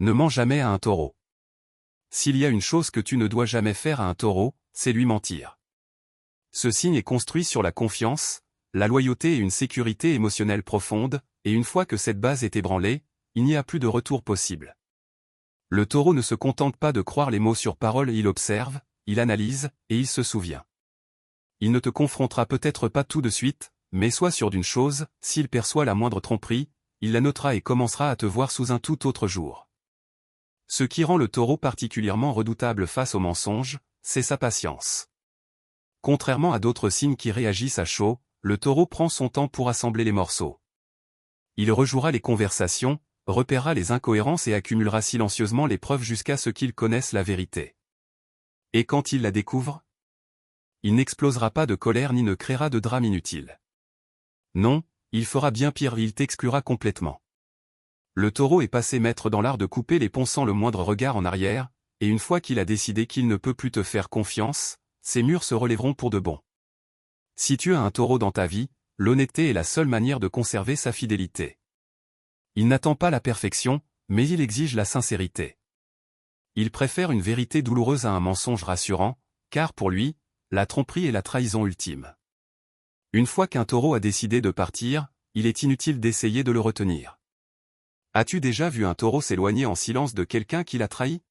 Ne mens jamais à un taureau. S'il y a une chose que tu ne dois jamais faire à un taureau, c'est lui mentir. Ce signe est construit sur la confiance, la loyauté et une sécurité émotionnelle profonde, et une fois que cette base est ébranlée, il n'y a plus de retour possible. Le taureau ne se contente pas de croire les mots sur parole, il observe, il analyse, et il se souvient. Il ne te confrontera peut-être pas tout de suite, mais sois sûr d'une chose, s'il perçoit la moindre tromperie, il la notera et commencera à te voir sous un tout autre jour. Ce qui rend le taureau particulièrement redoutable face aux mensonges, c'est sa patience. Contrairement à d'autres signes qui réagissent à chaud, le taureau prend son temps pour assembler les morceaux. Il rejouera les conversations, repérera les incohérences et accumulera silencieusement les preuves jusqu'à ce qu'il connaisse la vérité. Et quand il la découvre, il n'explosera pas de colère ni ne créera de drame inutile. Non, il fera bien pire, il t'exclura complètement. Le taureau est passé maître dans l'art de couper les ponts sans le moindre regard en arrière, et une fois qu'il a décidé qu'il ne peut plus te faire confiance, ses murs se relèveront pour de bon. Si tu as un taureau dans ta vie, l'honnêteté est la seule manière de conserver sa fidélité. Il n'attend pas la perfection, mais il exige la sincérité. Il préfère une vérité douloureuse à un mensonge rassurant, car pour lui, la tromperie est la trahison ultime. Une fois qu'un taureau a décidé de partir, il est inutile d'essayer de le retenir. As-tu déjà vu un taureau s'éloigner en silence de quelqu'un qui l'a trahi?